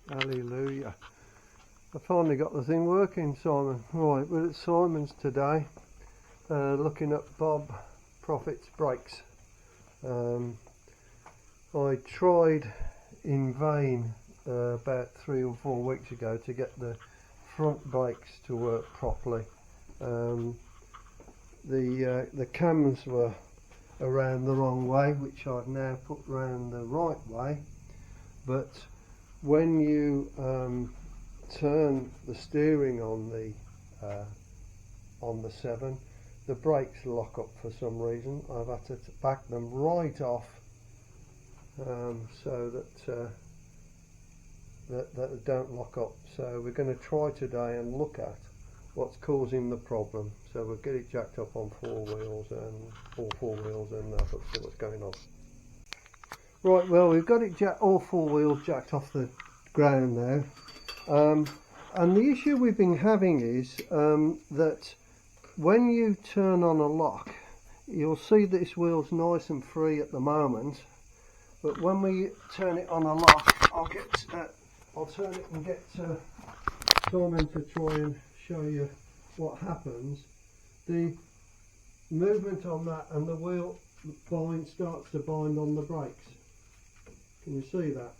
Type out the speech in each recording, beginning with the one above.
Hallelujah. I finally got the thing working, Simon. Right, we're at Simon's today, looking at Bob Prophet's brakes. I tried in vain about 3 or 4 weeks ago to get the front brakes to work properly. The cams were around the wrong way, which I've now put round the right way, but when you turn the steering on the 7, the brakes lock up for some reason. I've had to back them right off so that they don't lock up. So we're going to try today and look at what's causing the problem. So we'll get it jacked up on 4 wheels and all 4 wheels and have a look, see what's going on. Right, well, we've got it all 4 wheels jacked off the ground now. And the issue we've been having is that when you turn on a lock, you'll see that this wheel's nice and free at the moment, but when we turn it on a lock, I'll turn it and get Simon to try and show you what happens. The movement on that and the wheel starts to bind on the brakes. Can you see that?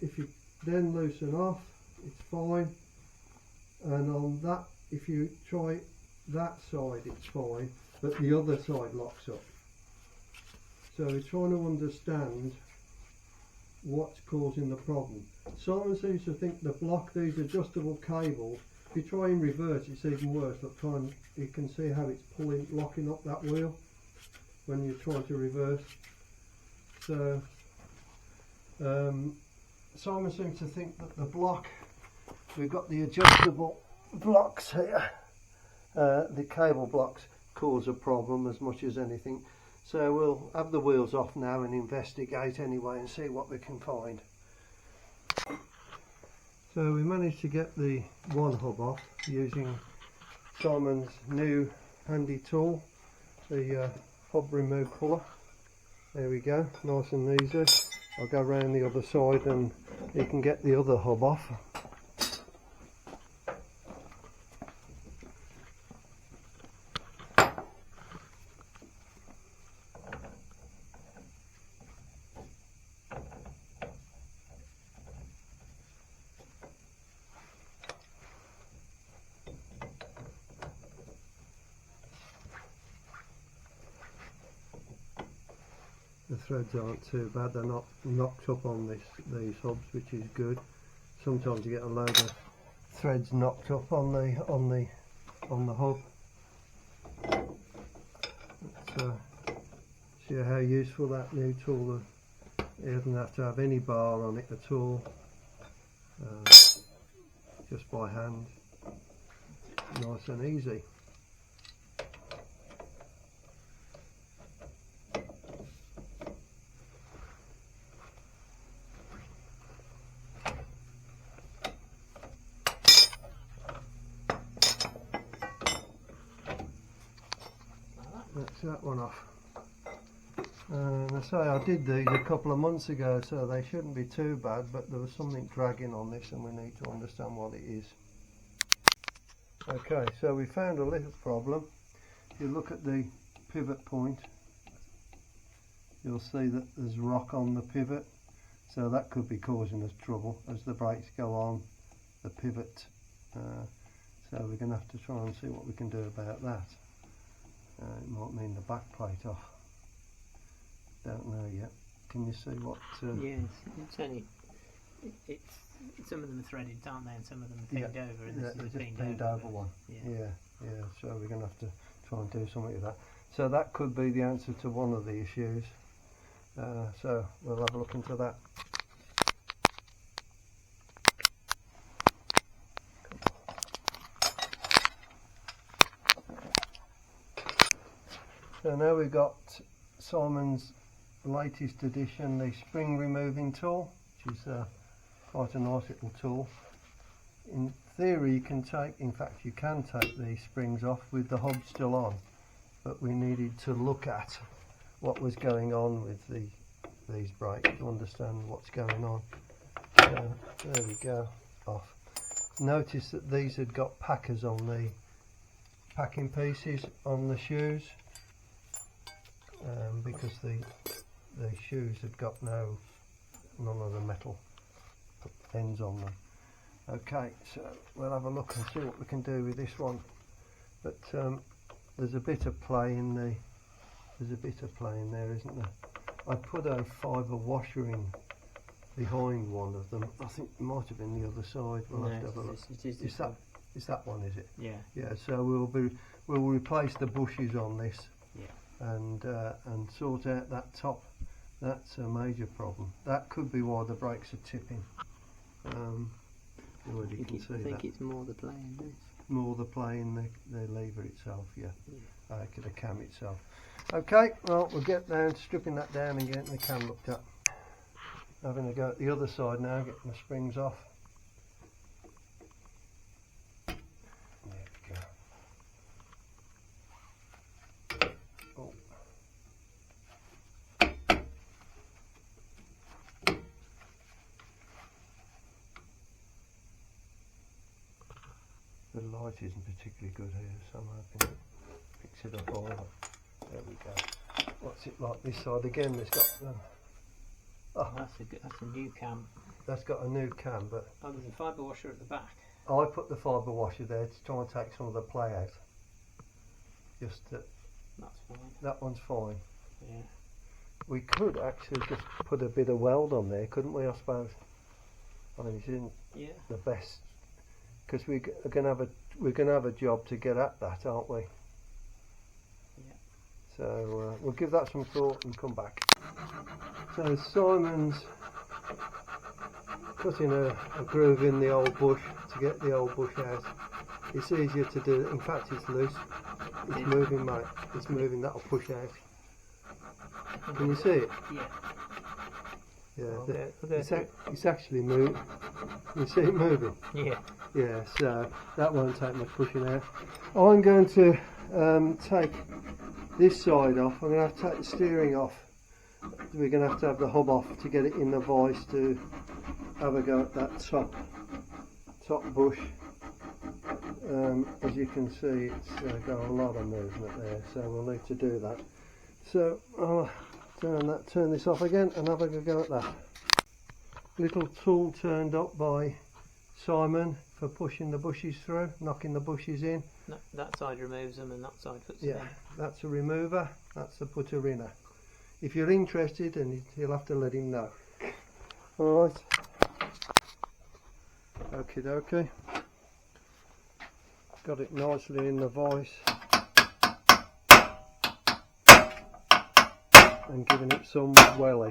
If you then loosen off, it's fine, and on that, if you try that side, it's fine, but the other side locks up. So we're trying to understand what's causing the problem. Simon seems to think the block, these adjustable cables, if you try in reverse it's even worse. Look, you can see how it's locking up that wheel when you try to reverse. So Simon seems to think that the block, we've got the adjustable blocks here, the cable blocks cause a problem as much as anything. So we'll have the wheels off now and investigate anyway and see what we can find. So we managed to get the one hub off using Simon's new handy tool, the hub remove puller. There we go, nice and easy. I'll go around the other side and you can get the other hub off. The threads aren't too bad, they're not knocked up on these hubs, which is good. Sometimes you get a load of threads knocked up on the hub. Let's see how useful that new tool is. It doesn't have to have any bar on it at all, just by hand, nice and easy. That's that one off. And I say I did these a couple of months ago, so they shouldn't be too bad, but there was something dragging on this and we need to understand what it is. Okay, so we found a little problem. If you look at the pivot point, you'll see that there's rock on the pivot, so that could be causing us trouble as the brakes go on the pivot. So we're going to have to try and see what we can do about that. It might mean the back plate off. Don't know yet. Can you see what? Yes, it's only. Some of them are threaded, aren't they? And some of them are pinned over. And this is a pinned over one. Yeah. So we're going to have to try and do something with that. So that could be the answer to one of the issues. So we'll have a look into that. So now we've got Simon's latest edition, the spring removing tool, which is quite a nice little tool. In theory you can take the springs off with the hub still on, but we needed to look at what was going on with these brakes to understand what's going on. So, there we go, off. Notice that these had got packers on the packing pieces on the shoes, because the shoes had got none of the metal ends on them. Okay, so we'll have a look and see what we can do with this one. But there's a bit of play in there, isn't there? I put a fibre washer in behind one of them. I think it might have been the other side. We'll have to have a look. Is that one, is it? Yeah. Yeah. So we'll replace the bushes on this. Yeah. And sort out that top. That's a major problem. That could be why the brakes are tipping. You already can see that. I think it's more the play in this. More the play in the lever itself, yeah. The cam itself. Okay, well, we'll get down, stripping that down and getting the cam looked at. Having a go at the other side now, getting the springs off. There we go. Oh. The light isn't particularly good here, so I'm hoping it picks it up all right. There we go. What's it like this side again? It's got that's a new cam. That's got a new cam, but there's a fibre washer at the back. I put the fibre washer there to try and take some of the play out. That's fine. That one's fine. Yeah. We could actually just put a bit of weld on there, couldn't we? I suppose. I mean, it isn't the best, because we're gonna have a job to get at that, aren't we? Yeah. So we'll give that some thought and come back. So Simon's putting a groove in the old bush to get the old bush out. It's easier to do. In fact, it's loose. It's moving, mate. It's moving. That'll push out. Can you see it? Yeah. Yeah. It's actually moving. You see it moving? Yeah. Yeah. So that won't take much pushing out. I'm going to take this side off. I'm going to have to take the steering off. We're going to have the hub off to get it in the vise to have a go at that top bush. As you can see, it's got a lot of movement there, so we'll need to do that. So I'll turn this off again and have a go at that. Little tool turned up by Simon for pushing the bushes through, knocking the bushes in. No, that side removes them and that side puts them in. That's a remover, that's the putter inner. If you're interested, and you'll have to let him know. Alright. Okie dokie. Got it nicely in the vise. And giving it some welly.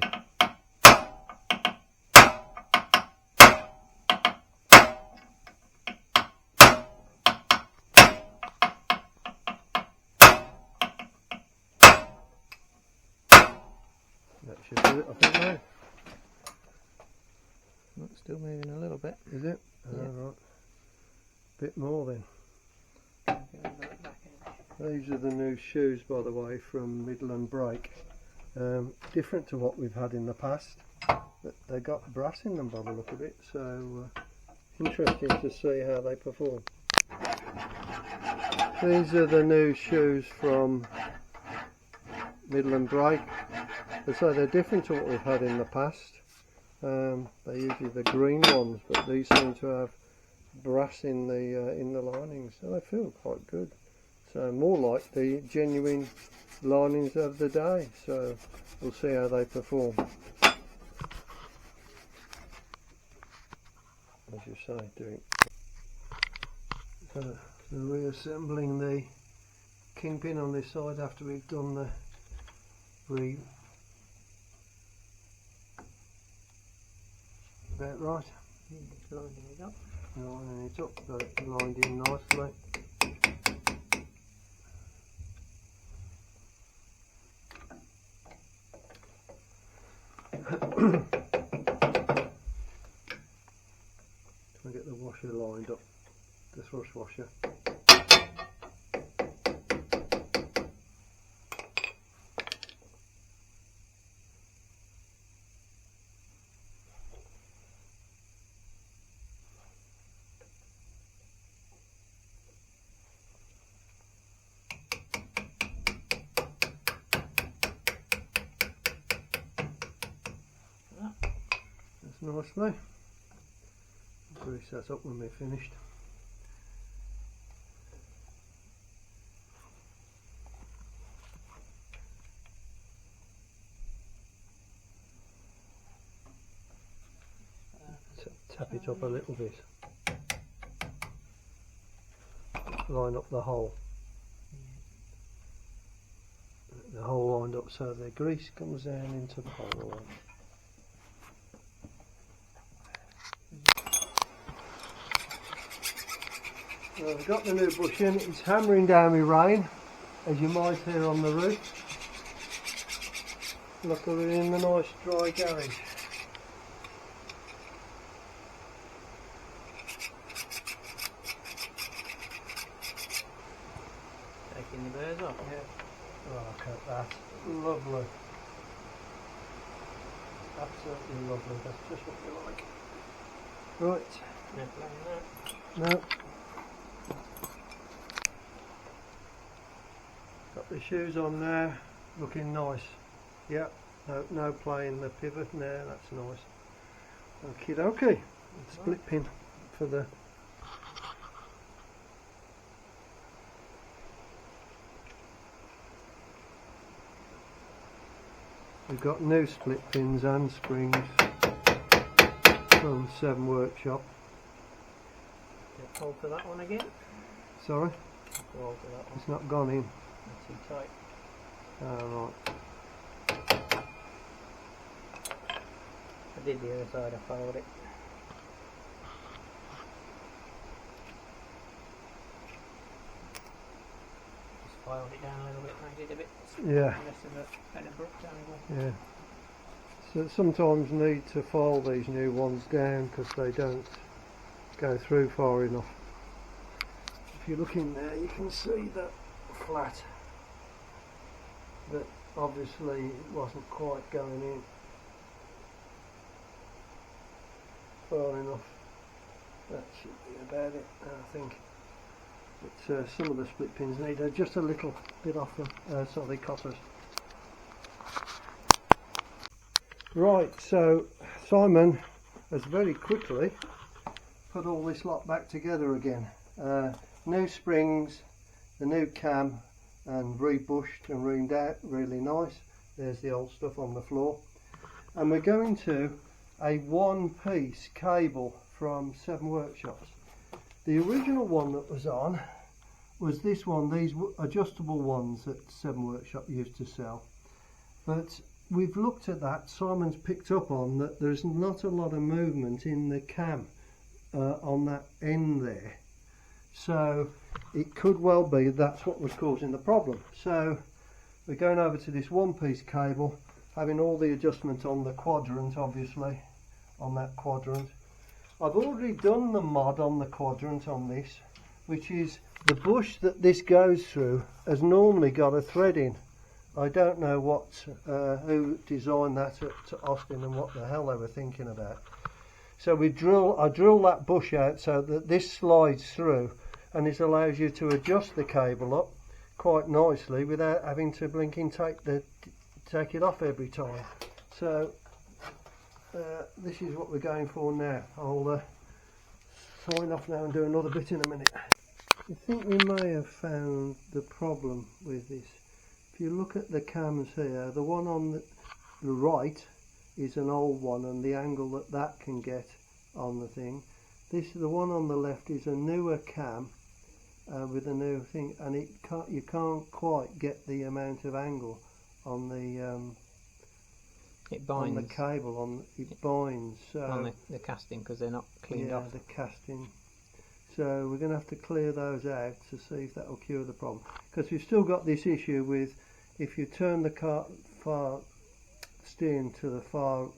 That should do it, I think, now. It's still moving a little bit. Is it? Yeah. Right. Bit more then. These are the new shoes, by the way, from Midland Brake. Different to what we've had in the past. But they got brass in them by the look of it, so interesting to see how they perform. These are the new shoes from Midland Brake. So they're different to what we've had in the past. They're usually the green ones, but these seem to have brass in the linings, so they feel quite good. So more like the genuine linings of the day. So we'll see how they perform. As you say, doing reassembling the kingpin on this side after we've done the about right. Lining it up. Lining it up, got it lined in nicely. Try and get the washer lined up, the thrust washer. nicely. Grease that up when we're finished. Tap it up a little bit. Line up the hole. The hole lined up so the grease comes down into the hole line. Well, I've got the new bush in. It's hammering down with rain, as you might hear on the roof. Luckily we're in the nice dry garage. Taking the birds off. Yeah. Oh, look at that. Lovely. Absolutely lovely. That's just what we like. Right. No playing that. No. Got the shoes on there. Looking nice. Yeah. No playing the pivot there. That's nice. Okie dokie. Split pin for the. We've got new split pins and springs from 7 Workshop. Hold to that one again. Sorry? Hold to that one. It's not gone in. That's too tight. Oh, right. I did the other side, I followed it. Just filed it down a little bit, made it a bit Yeah. less of a abrupt angle. Yeah. So sometimes need to file these new ones down because they don't go through far enough. If you look in there you can see that flat, but obviously it wasn't quite going in far enough. That should be about it, I think. But some of the split pins need just a little bit off them, so they cotters. Right, so Simon has very quickly put all this lot back together again. New springs, the new cam, and rebushed and reamed out, really nice. There's the old stuff on the floor. And we're going to a one-piece cable from 7 Workshops. The original one that was on was this one, these adjustable ones that 7 Workshop used to sell. But we've looked at that. Simon's picked up on that there's not a lot of movement in the cam on that end there, so it could well be that's what was causing the problem. So we're going over to this one-piece cable, having all the adjustment on the quadrant, obviously on that quadrant. I've already done the mod on the quadrant on this, which is the bush that this goes through has normally got a thread in. I don't know what who designed that at Austin and what the hell they were thinking about. So I drill that bush out so that this slides through, and it allows you to adjust the cable up quite nicely without having to blinking take it off every time. So this is what we're going for now. I'll sign off now and do another bit in a minute. I think we may have found the problem with this. If you look at the cams here, the one on the right is an old one, and the angle that can get on the thing. The one on the left is a newer cam with a new thing, and you can't quite get the amount of angle on the it binds on the cable. It binds on the casting because they're not cleaned off. The casting. So we're going to have to clear those out to see if that will cure the problem. Because we've still got this issue with if you turn the steering to the far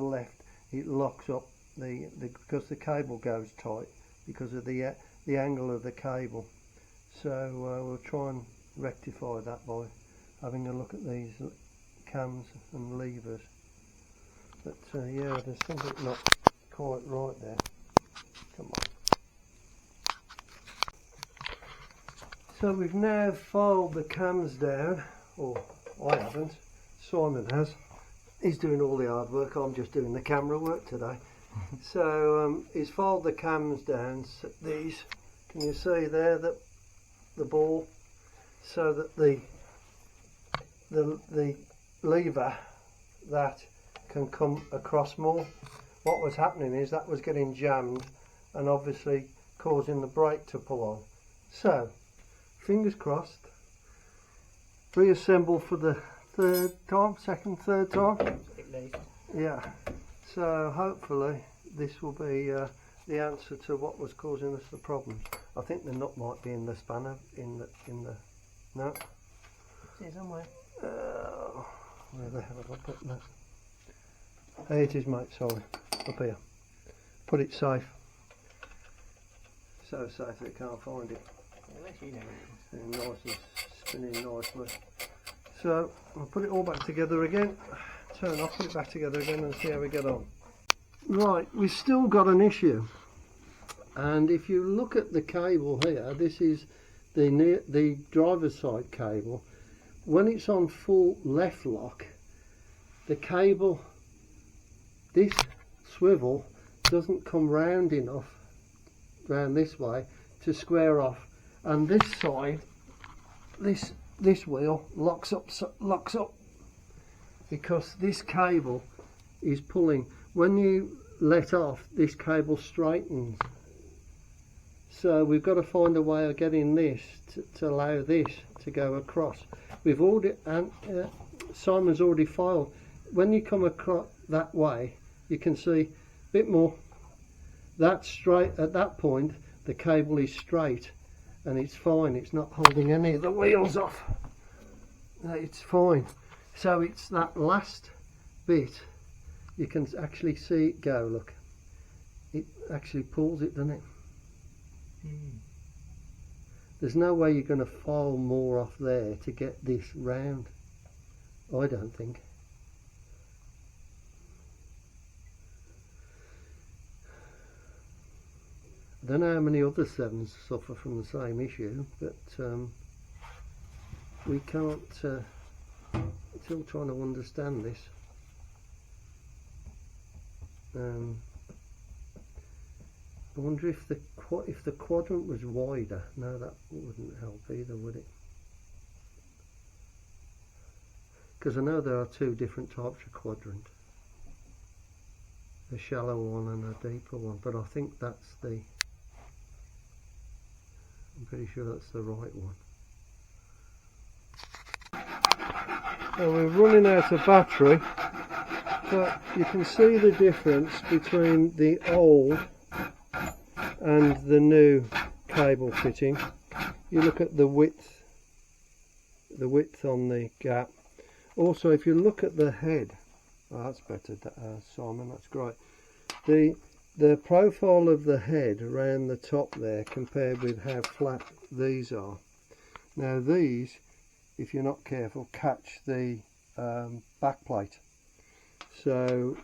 left, it locks up because the cable goes tight because of the angle of the cable. So we'll try and rectify that by having a look at these cams and levers. But yeah, there's something not quite right there. Come on. So we've now filed the cams down, or I haven't, Simon has, he's doing all the hard work. I'm just doing the camera work today. So he's folded the cams down. So these, can you see there that the ball, so that the lever that can come across more. What was happening is that was getting jammed and obviously causing the brake to pull on. So fingers crossed, reassemble for the third time. Yeah, so hopefully this will be the answer to what was causing us the problems. I think the nut might be in the spanner, in the no. It's here somewhere. Where the hell have I put that? Here it is, mate, sorry. Up here. Put it safe. So safe that you can't find it. Unless you know it. Spinning nicely, spinning nicely. So I'll put it all back together again. Turn off, put it back together again and see how we get on. Right, we've still got an issue. And if you look at the cable here, this is the driver's side cable. When it's on full left lock, the cable, this swivel doesn't come round enough, round this way, to square off. And this side, this wheel locks up because this cable is pulling. When you let off, this cable straightens. So we've got to find a way of getting this to allow this to go across. We've already, Simon's already filed. When you come across that way, you can see a bit more. That's straight. At that point, the cable is straight, and it's fine. It's not holding any of the wheels off. It's fine. So it's that last bit. You can actually see it go. Look, it actually pulls it, doesn't it? There's no way you're going to file more off there to get this round. I don't think. I don't know how many other 7s suffer from the same issue, but we can't, still trying to understand this. I wonder if the quadrant was wider. No, that wouldn't help either, would it? Because I know there are two different types of quadrant. A shallow one and a deeper one, but I think that's the... I'm pretty sure that's the right one. So we're running out of battery, but you can see the difference between the old and the new cable fitting. You look at the width on the gap. Also, if you look at the head, oh, that's better, Simon, that's great. The profile of the head around the top there compared with how flat these are. Now these, if you're not careful, catch the back plate. So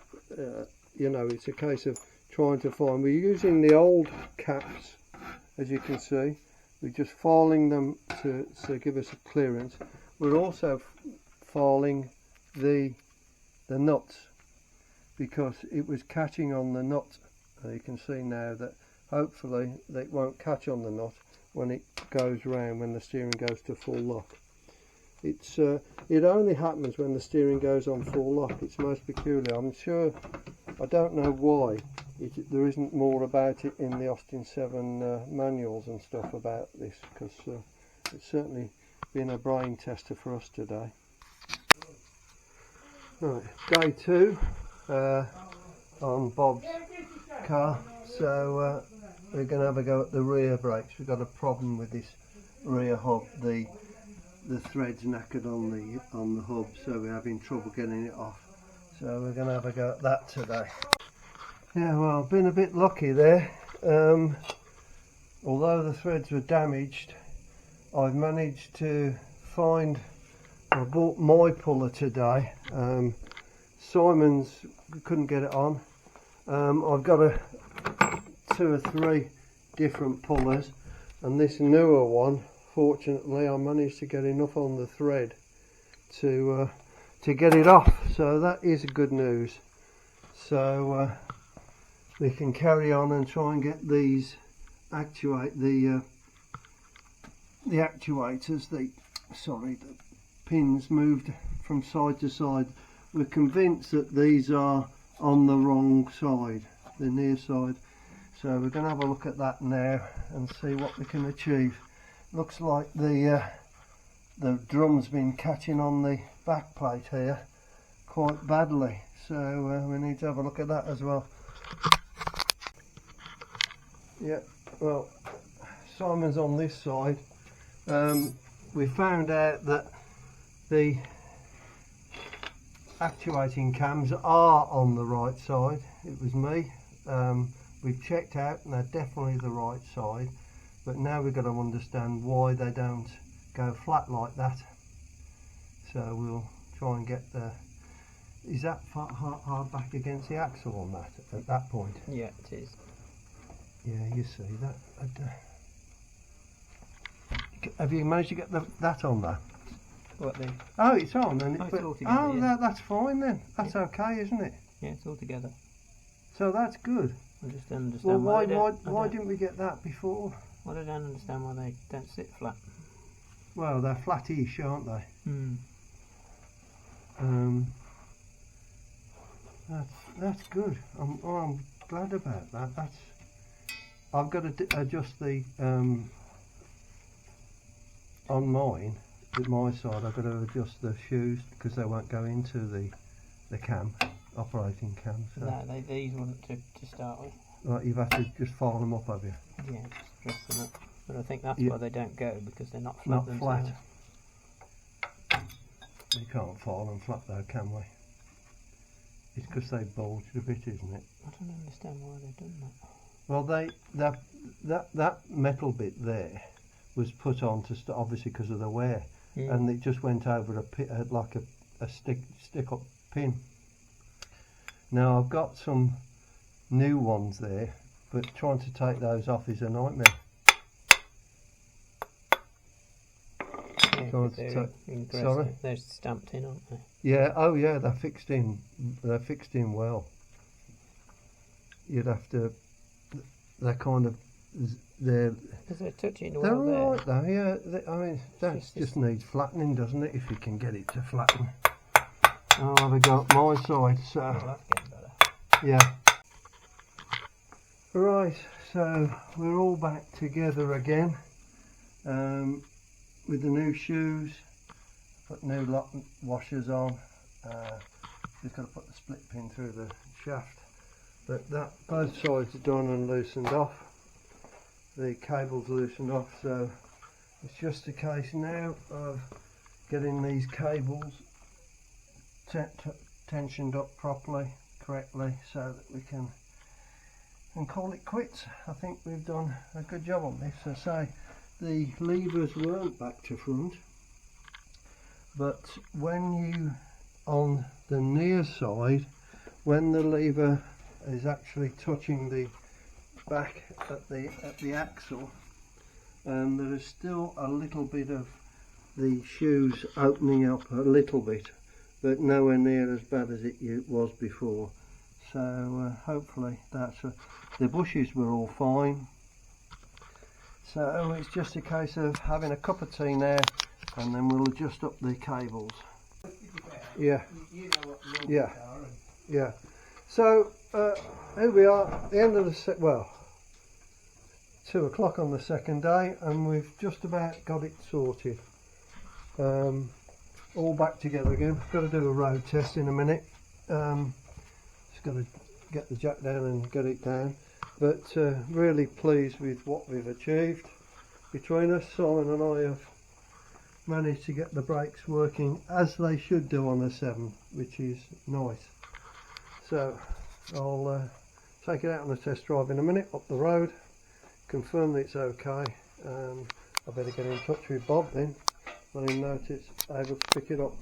you know, it's a case of trying to find. We're using the old caps, as you can see. We're just filing them to give us a clearance. We're also filing the nuts because it was catching on the nut. You can see now that hopefully they won't catch on the nut when it goes round, when the steering goes to full lock. It only happens when the steering goes on full lock. It's most peculiar. I'm sure, I don't know why there isn't more about it in the Austin 7 manuals and stuff about this, because it's certainly been a brain tester for us today. Right, day 2 on Bob's car. So we're going to have a go at the rear brakes. We've got a problem with this rear hub. The thread's knackered on the hub, so we're having trouble getting it off. So we're going to have a go at that today. Yeah, well, I've been a bit lucky there. Although the threads were damaged, I've managed to find, I bought my puller today. Simon's couldn't get it on. I've got 2 or 3 different pullers, and this newer one, fortunately, I managed to get enough on the thread to to get it off, so that is good news. So we can carry on and try and get these the actuators, the pins moved from side to side. We're convinced that these are on the wrong side, the near side, so we're going to have a look at that now and see what we can achieve. Looks like the drum's been catching on the back plate here quite badly, so we need to have a look at that as well. Yeah, well, Simon's on this side. We found out that the actuating cams are on the right side. It was me. We've checked out and they're definitely the right side, but now we've got to understand why they don't go flat like that. So we'll try and get the... Is that hard back against the axle on that at that point? Yeah, it is. Yeah, you see that. Have you managed to get that on there? What the? Oh, it's on. And it's all together, oh, yeah. That's fine then. That's okay, isn't it? Yeah, it's all together. So that's good. I just don't understand Well, why why didn't we get that before? Well, I don't understand why they don't sit flat. Well, they're flat-ish, aren't they? That's good. I'm glad about that. I've got to adjust the on mine, at my side. I've got to adjust the shoes because they won't go into the operating cam. So. No, these weren't to start with. Right, you've had to just file them up, have you? Yeah, just dress them up. But I think that's Yeah. why they don't go, because they're not flat. Not flat. We can't file them flat though, can we? It's because they bulged a bit, isn't it? I don't understand why they've done that. Well, that metal bit there was put on to obviously because of the wear, and it just went over like a stick-up pin. Now I've got some new ones there, but trying to take those off is a nightmare. Yeah, sorry? They're stamped in, aren't they? Yeah. Oh yeah, they're fixed in. They're fixed in well. You'd have to. They're kind of. They're touching they're well all right though. Yeah. I mean, that just needs flattening, doesn't it? If you can get it to flatten. I'll have a go at my side. So. Well, that's getting better. Yeah. Right. So we're all back together again. With the new shoes, put new lock washers on. Just got to put the split pin through the shaft, but both sides are done and loosened off. The cable's loosened off, so it's just a case now of getting these cables tensioned up properly, correctly, so that we can call it quits. I think we've done a good job on this. As I say, the levers weren't back to front, but when you on the near side, when the lever is actually touching the back at the axle, there is still a little bit of the shoes opening up a little bit, but nowhere near as bad as it was before. So hopefully that's the bushes were all fine. So it's just a case of having a cup of tea now, and then we'll adjust up the cables. Yeah. You know what Yeah. Yeah. So here we are at the end of the 2 o'clock on the second day, and we've just about got it sorted. All back together again. Got to do a road test in a minute. Just got to get the jack down and get it down. But really pleased with what we've achieved between us. Simon and I have managed to get the brakes working as they should do on a 7, which is nice. So I'll take it out on a test drive in a minute up the road, confirm that it's okay, and I better get in touch with Bob then, let him know that it's able to pick it up.